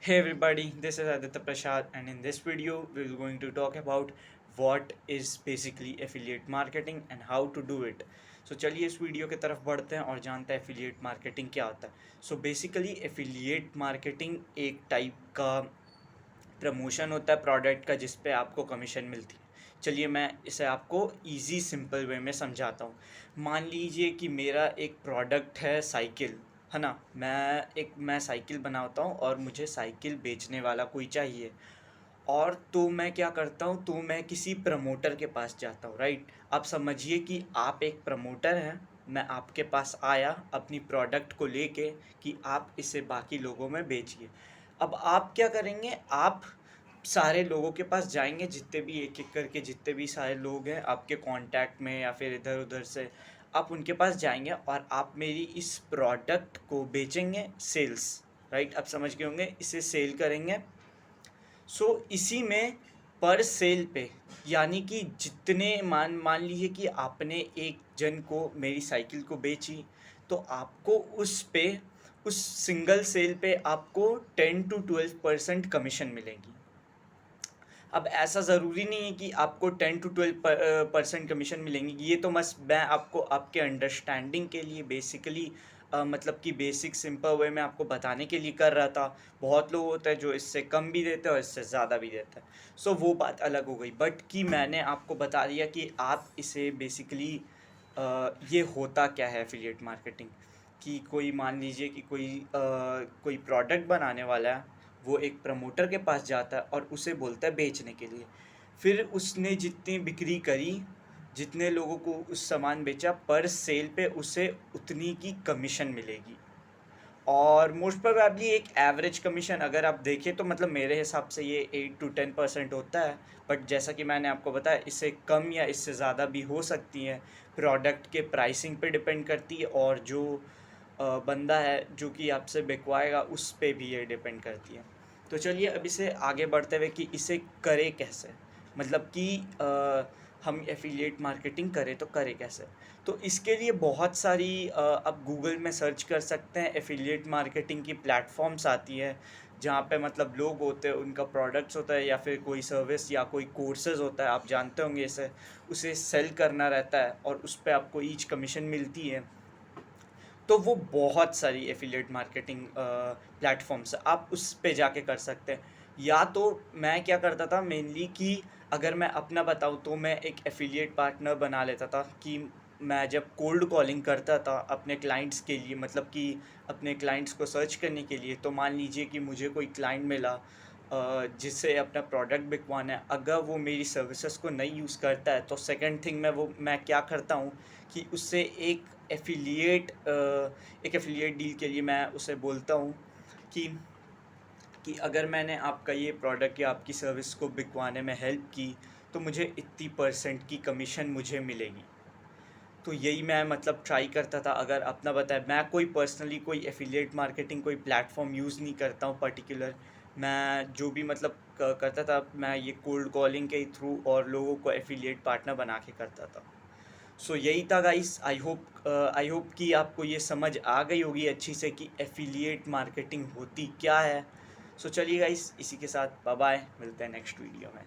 Hey everybody, this is Aditya Prasad, and in this video, we are going to talk about what is basically affiliate marketing and how to do it. So चलिए इस video की तरफ बढ़ते हैं और जानते हैं affiliate marketing क्या होता है. So basically affiliate marketing एक टाइप का प्रमोशन होता है प्रोडक्ट का जिस पे आपको कमीशन मिलती है. चलिए मैं इसे आपको इजी सिंपल वे में समझाता हूँ. मान लीजिए कि मेरा एक प्रोडक्ट है साइकिल, है ना. मैं साइकिल बनाता हूँ और मुझे साइकिल बेचने वाला कोई चाहिए. और तो मैं क्या करता हूँ, तो मैं किसी प्रमोटर के पास जाता हूँ, राइट. आप समझिए कि आप एक प्रमोटर हैं. मैं आपके पास आया अपनी प्रोडक्ट को लेके कि आप इसे बाकी लोगों में बेचिए. अब आप क्या करेंगे, आप सारे लोगों के पास जाएंगे, जितने भी एक एक करके जितने भी सारे लोग हैं आपके कांटेक्ट में या फिर इधर उधर से, आप उनके पास जाएंगे और आप मेरी इस प्रोडक्ट को बेचेंगे. Sales, right. आप समझ गए होंगे, इसे सेल करेंगे. इसी में पर सेल पे, यानी कि जितने मान मान लीजिए कि आपने एक जन को मेरी साइकिल को बेची, तो आपको उस सिंगल सेल पे आपको 10 to 12% कमीशन मिलेगी. अब ऐसा ज़रूरी नहीं है कि आपको 10 to 12% कमीशन मिलेंगी. ये तो बस मैं आपको आपके अंडरस्टैंडिंग के लिए बेसिकली मतलब कि बेसिक सिंपल वे में आपको बताने के लिए कर रहा था. बहुत लोग होते हैं जो इससे कम भी देते हैं और इससे ज़्यादा भी देते हैं. वो बात अलग हो गई, बट कि मैंने आपको बता दिया कि आप इसे बेसिकली ये होता क्या है एफिलिएट मार्केटिंग. कि कोई मान लीजिए कि कोई प्रोडक्ट बनाने वाला है, वो एक प्रमोटर के पास जाता है और उसे बोलता है बेचने के लिए. फिर उसने जितनी बिक्री करी, जितने लोगों को उस सामान बेचा, पर सेल पे उसे उतनी की कमीशन मिलेगी. और मोस्ट प्रोबेबली एक एवरेज कमीशन अगर आप देखें तो मतलब मेरे हिसाब से ये 8 to 10% होता है. बट जैसा कि मैंने आपको बताया, इससे कम या इससे ज़्यादा भी हो सकती है. प्रोडक्ट के प्राइसिंग पे डिपेंड करती है और जो बंदा है जो कि आपसे बिकवाएगा उस पे भी ये डिपेंड करती है. तो चलिए अब इसे आगे बढ़ते हुए कि इसे करे कैसे, मतलब कि हम एफिलिएट मार्केटिंग करें तो करें कैसे. तो इसके लिए बहुत सारी आप गूगल में सर्च कर सकते हैं. एफिलिएट मार्केटिंग की प्लेटफॉर्म्स आती है जहाँ पे मतलब लोग होते हैं, उनका प्रोडक्ट्स होता है या फिर कोई सर्विस या कोई कोर्सेज होता है, आप जानते होंगे इसे. उसे सेल करना रहता है और उस पर आपको ईच कमीशन मिलती है. तो वो बहुत सारी एफिलिएट मार्केटिंग प्लेटफॉर्म्स आप उस पे जाके कर सकते हैं. या तो मैं क्या करता था मेनली कि अगर मैं अपना बताऊँ तो मैं एक एफिलिएट पार्टनर बना लेता था. कि मैं जब कोल्ड कॉलिंग करता था अपने क्लाइंट्स के लिए, मतलब कि अपने क्लाइंट्स को सर्च करने के लिए, तो मान लीजिए कि मुझे कोई क्लाइंट मिला जिससे अपना प्रोडक्ट बिकवाना है. अगर वो मेरी सर्विसेज को नहीं यूज़ करता है तो सेकंड थिंग मैं क्या करता हूँ कि उससे एक एफिलिएट डील के लिए मैं उसे बोलता हूँ कि अगर मैंने आपका ये प्रोडक्ट या आपकी सर्विस को बिकवाने में हेल्प की तो मुझे इतनी परसेंट की कमीशन मुझे मिलेगी. तो यही मैं मतलब ट्राई करता था. अगर अपना बताए, मैं कोई पर्सनली कोई एफिलिएट मार्केटिंग कोई प्लेटफॉर्म यूज़ नहीं करता हूँ पर्टिकुलर. मैं जो भी मतलब करता था, मैं ये कोल्ड कॉलिंग के थ्रू और लोगों को एफिलिएट पार्टनर बना के करता था. यही था गाइस. आई होप कि आपको ये समझ आ गई होगी अच्छी से कि एफिलिएट मार्केटिंग होती क्या है. चलिए गाइस, इसी के साथ बाय बाय, मिलते हैं नेक्स्ट वीडियो में.